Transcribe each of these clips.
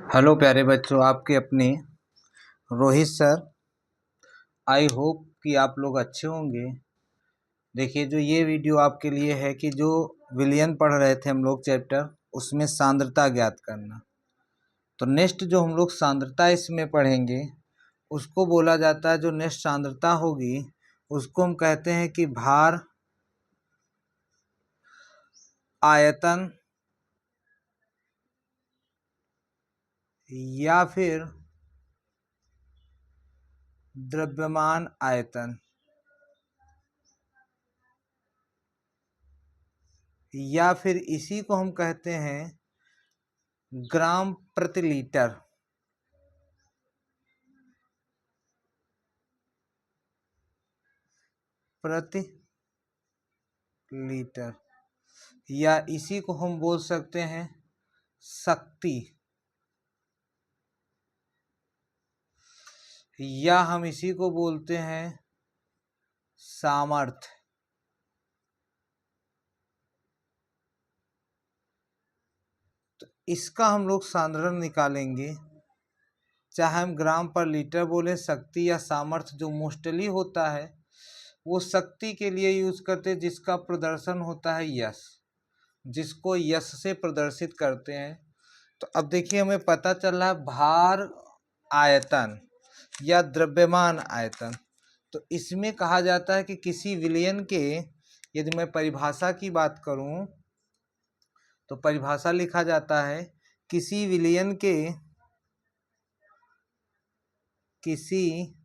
Hello प्यारे बच्चों, आपके अपने रोहित सर। आई होप कि आप लोग अच्छे होंगे। देखिए, जो ये वीडियो आपके लिए है कि जो विलियन पढ़ रहे थे हम लोग चैप्टर, उसमें सांद्रता ज्ञात करना। तो नेक्स्ट जो हम लोग सांद्रता इसमें पढ़ेंगे उसको बोला जाता है, जो नेक्स्ट सांद्रता होगी उसको हम कहते हैं कि भार, आयतन या फिर द्रव्यमान आयतन, या फिर इसी को हम कहते हैं ग्राम प्रति लीटर। प्रति लीटर, या इसी को हम बोल सकते हैं शक्ति, या हम इसी को बोलते हैं सामर्थ्य। तो इसका हम लोग सांद्रण निकालेंगे, चाहे हम ग्राम पर लीटर बोले, शक्ति या सामर्थ्य। जो मोस्टली होता है वो शक्ति के लिए यूज करते हैं, जिसका प्रदर्शन होता है यश, जिसको यश से प्रदर्शित करते हैं। तो अब देखिए, हमें पता चल रहा है भार, आयतन या द्रव्यमान आयतन। तो इसमें कहा जाता है कि किसी विलयन के, यदि मैं परिभाषा की बात करूं तो परिभाषा लिखा जाता है किसी विलयन के, किसी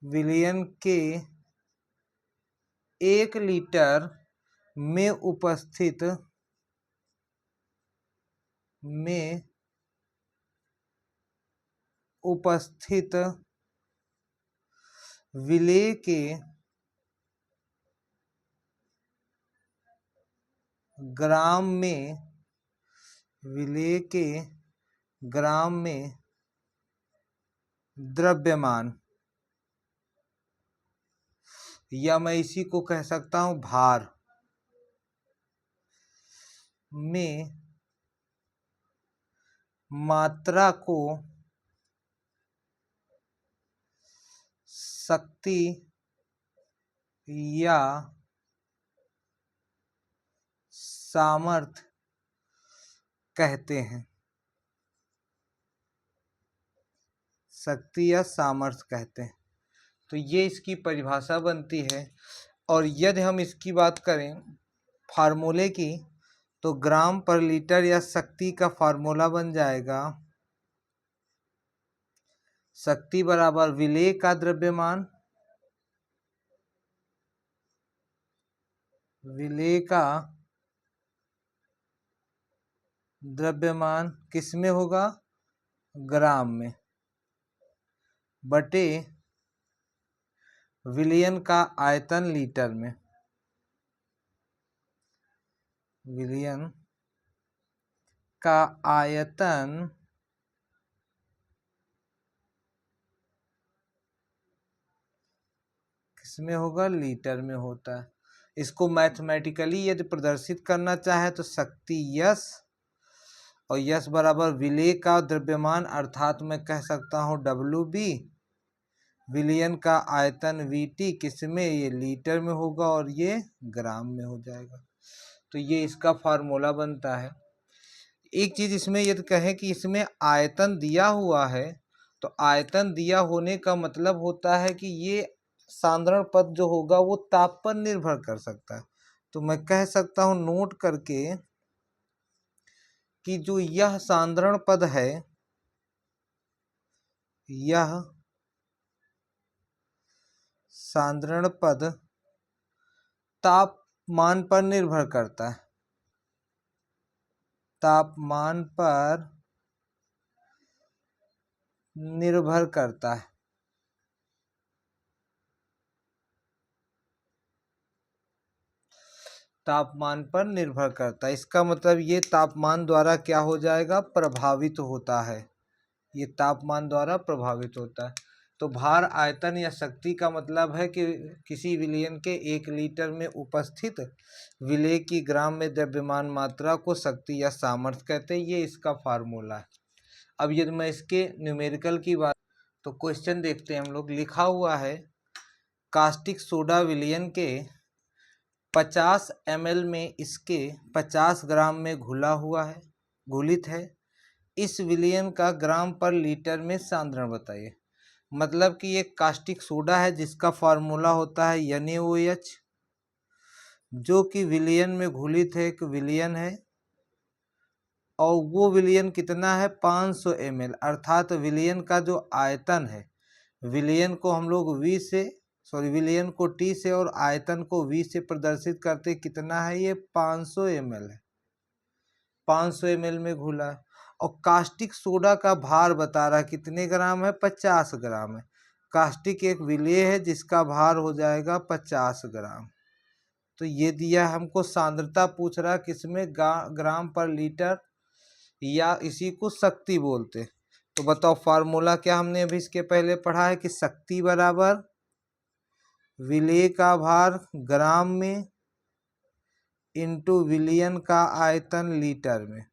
विलयन के 1 लीटर में उपस्थित विलेय के ग्राम में, विलेय के ग्राम में द्रव्यमान, या मैं इसी को कह सकता हूं भार में मात्रा को शक्ति या सामर्थ्य कहते हैं। शक्ति या सामर्थ्य कहते हैं। तो ये इसकी परिभाषा बनती है। और यदि हम इसकी बात करें फार्मूले की, तो ग्राम पर लीटर या शक्ति का फार्मूला बन जाएगा शक्ति बराबर विलेय का द्रव्यमान, विलेय का द्रव्यमान किस में होगा, ग्राम में, बटे विलयन का आयतन लीटर में। विलयन का आयतन किसमें होगा, लीटर में होता है। इसको मैथमेटिकली यदि प्रदर्शित करना चाहे तो शक्ति यश, और यश बराबर विलेय का द्रव्यमान, अर्थात मैं कह सकता हूँ WB, विलयन का आयतन VT, किसमें, ये लीटर में होगा और ये ग्राम में हो जाएगा। तो ये इसका फार्मूला बनता है। एक चीज इसमें यदि कहें कि इसमें आयतन दिया हुआ है, तो आयतन दिया होने का मतलब होता है कि ये सांद्रण पद जो होगा वो ताप पर निर्भर कर सकता है। तो मैं कह सकता हूं नोट करके कि जो यह सांद्रण पद है, यह सांद्रण पद तापमान पर निर्भर करता है, तापमान पर निर्भर करता है। तापमान पर निर्भर करता है, इसका मतलब ये तापमान द्वारा क्या हो जाएगा, प्रभावित होता है। ये तापमान द्वारा प्रभावित होता है। तो भार, आयतन या शक्ति का मतलब है कि किसी विलयन के 1 लीटर में उपस्थित विलेय की ग्राम में द्रव्यमान मात्रा को शक्ति या सामर्थ्य कहते हैं। ये इसका फार्मूला है। अब यदि मैं इसके न्यूमेरिकल की बात, तो क्वेश्चन देखते हैं हम लोग। लिखा हुआ है कास्टिक सोडा विलयन के 50 ml में इसके 50 ग्राम में घुलित है। इस विलयन का ग्राम पर लीटर में सांद्रण बताइए। मतलब कि ये कास्टिक सोडा है जिसका फार्मूला होता है NaOH, जो कि विलयन में घुलित है, एक विलयन है, और वो विलयन कितना है 500 ml। अर्थात विलयन का जो आयतन है, विलयन को हम लोग विलयन को T से और आयतन को V से प्रदर्शित करते, कितना है ये 500 ml है, 500 ml में घुला है। और कास्टिक सोडा का भार बता रहा कितने ग्राम है, 50 ग्राम है। कास्टिक एक विलेय है जिसका भार हो जाएगा 50 ग्राम। तो ये दिया हमको सांद्रता पूछ रहा किसमें, ग्राम पर लीटर, या इसी को शक्ति बोलते। तो बताओ फार्मूला क्या हमने अभी इसके पहले पढ़ा है कि शक्ति बराबर विलेय का भार ग्राम में इंटू विलयन का आयतन लीटर में।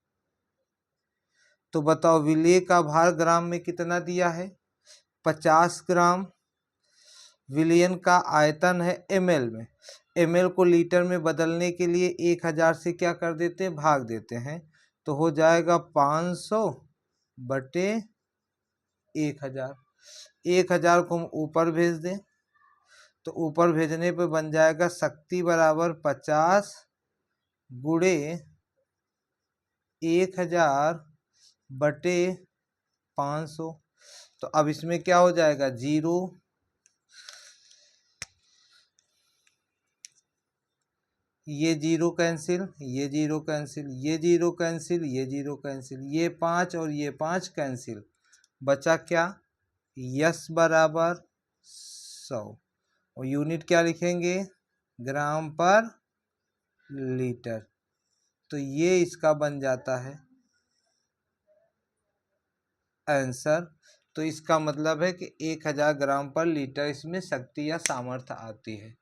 तो बताओ विलेय का भार ग्राम में कितना दिया है 50 ग्राम, विलयन का आयतन है ml में, ml को लीटर में बदलने के लिए 1000 से क्या कर देते हैं, भाग देते हैं। तो हो जाएगा 500 बटे 1000। 1000 को हम ऊपर भेज दें तो ऊपर भेजने पे बन जाएगा शक्ति बराबर 50 गुणे 1000 बटे 500। तो अब इसमें क्या हो जाएगा, 0, ये 0 कैंसिल, ये 0 कैंसिल, ये 0 कैंसिल, ये 0 कैंसिल, ये 5 और ये 5 कैंसिल, बचा क्या, यस बराबर 100। और यूनिट क्या लिखेंगे, ग्राम पर लीटर। तो ये इसका बन जाता है आंसर। तो इसका मतलब है कि 1000 ग्राम पर लीटर इसमें शक्ति या सामर्थ्य आती है।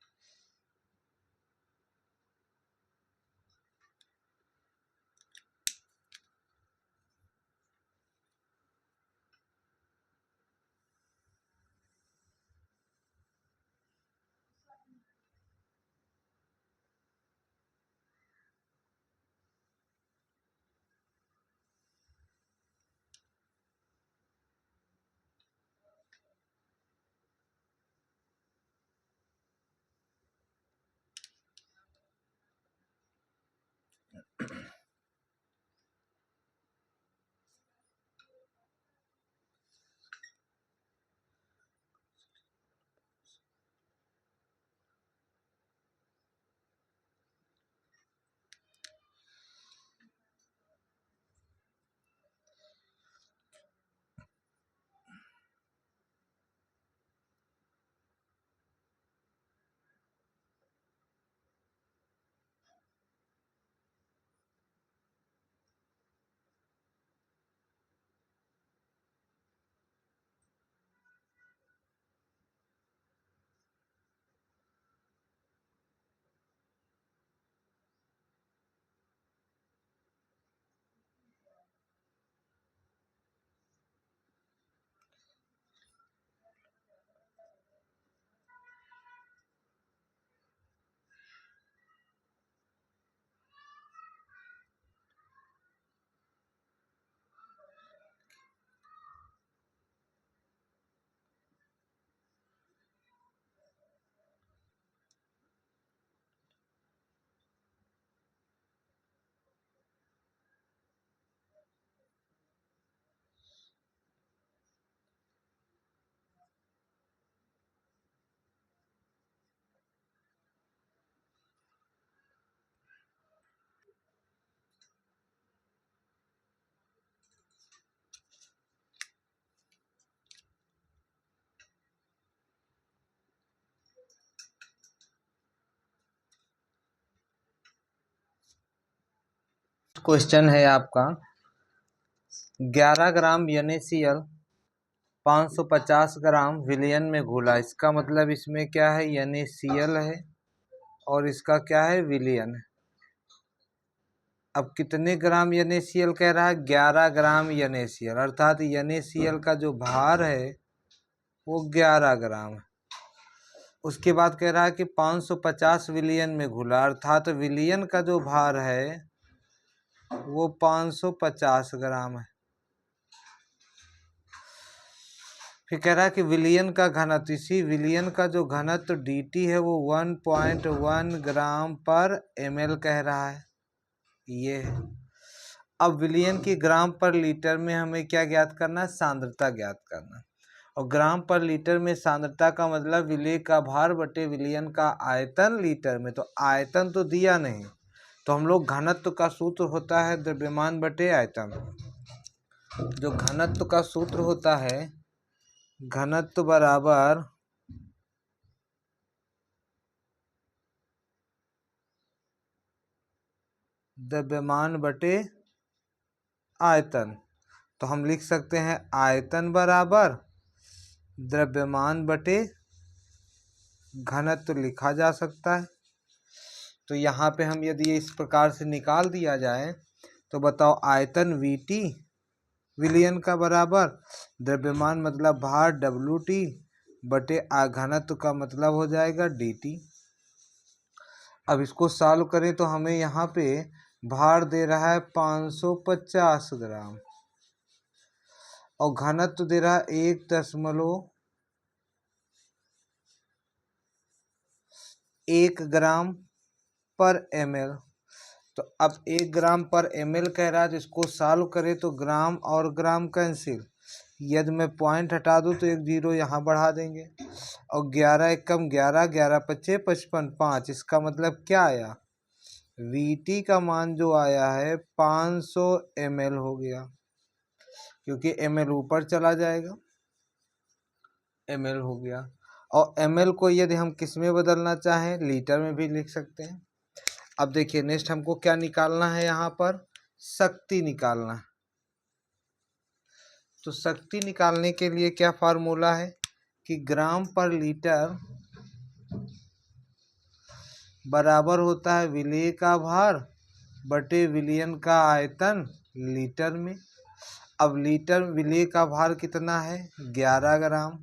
क्वेश्चन है आपका 11 ग्राम NaCl 550 ग्राम विलयन में घुला, इसका मतलब इसमें क्या है, NaCl है और इसका क्या है, विलयन है। अब कितने ग्राम NaCl कह रहा है, 11 ग्राम NaCl, अर्थात NaCl का जो भार है वो 11 ग्राम है। उसके बाद कह रहा है कि 550 विलयन में घुला, अर्थात विलयन का जो भार है वो 550 ग्राम है। फिर कह रहा है कि विलयन का घनत्व, इसी विलयन का जो घनत्व dt है वो 1.1 ग्राम पर ml कह रहा है, ये है। अब विलयन की ग्राम पर लीटर में हमें क्या ज्ञात करना है, सांद्रता ज्ञात करना। और ग्राम पर लीटर में सांद्रता का मतलब विलेय का भार बटे विलयन का आयतन लीटर में। तो आयतन तो दिया नहीं, तो हम लोग घनत्व का सूत्र होता है द्रव्यमान बटे आयतन। जो घनत्व का सूत्र होता है, घनत्व बराबर द्रव्यमान बटे आयतन। तो हम लिख सकते हैं आयतन बराबर द्रव्यमान बटे घनत्व लिखा जा सकता है। तो यहाँ पे हम यदि इस प्रकार से निकाल दिया जाए तो बताओ, आयतन VT विलयन का बराबर द्रव्यमान मतलब भार WT बटे घनत्व का मतलब हो जाएगा DT। अब इसको सॉल्व करें तो हमें यहाँ पे भार दे रहा है 550 ग्राम और घनत्व दे रहा है 1.1 ग्राम पर ml। तो अब 1 ग्राम पर ml कह रहा है, तो इसको सॉल्व करें तो ग्राम और ग्राम कैंसिल, यदि मैं पॉइंट हटा दूं तो एक जीरो यहाँ बढ़ा देंगे और 11 एकम 11, 11 पच्चे 55, 5। इसका मतलब क्या आया, VT का मान जो आया है 500 ml हो गया, क्योंकि ml ऊपर चला जाएगा, ml हो गया। और ml को यदि हम किस में बदलना चाहें, लीटर में भी लिख सकते हैं। अब देखिए नेक्स्ट हमको क्या निकालना है, यहाँ पर शक्ति निकालना है। तो शक्ति निकालने के लिए क्या फार्मूला है कि ग्राम पर लीटर बराबर होता है विलेय का भार बटे विलयन का आयतन लीटर में। अब लीटर विलेय का भार कितना है, 11 ग्राम,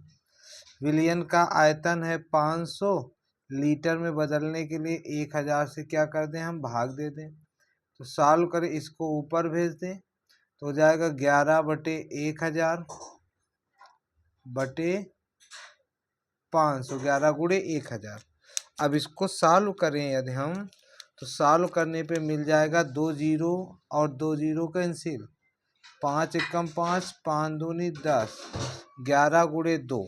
विलयन का आयतन है 500, लीटर में बदलने के लिए 1000 से क्या कर दें, हम भाग दे दें। तो सॉल्व करें, इसको ऊपर भेज दें तो हो जाएगा 11 बटे 1000 बटे 500, 11 गुणे 1000। अब इसको सॉल्व करें यदि हम, तो सॉल्व करने पे मिल जाएगा 2 जीरो और 2 जीरो कैंसिल, 5 एकम 5, 5 दूनी 10, 11 गुणे 2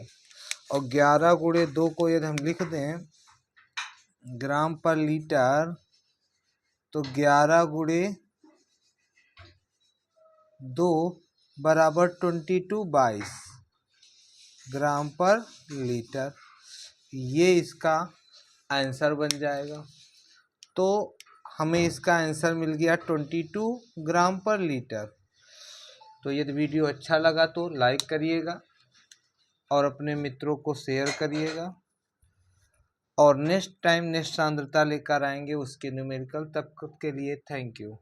और 11 गुणे 2 को यदि हम लिख दें ग्राम पर लीटर तो 11 गुणे 2 बराबर 22 ग्राम पर लीटर, ये इसका आंसर बन जाएगा। तो हमें इसका आंसर मिल गया 22 ग्राम पर लीटर। तो यदि वीडियो अच्छा लगा तो लाइक करिएगा और अपने मित्रों को शेयर करिएगा, और नेक्स्ट टाइम नेक्स्ट सांद्रता लेकर आएंगे उसके न्यूमेरिकल। तब के लिए थैंक यू।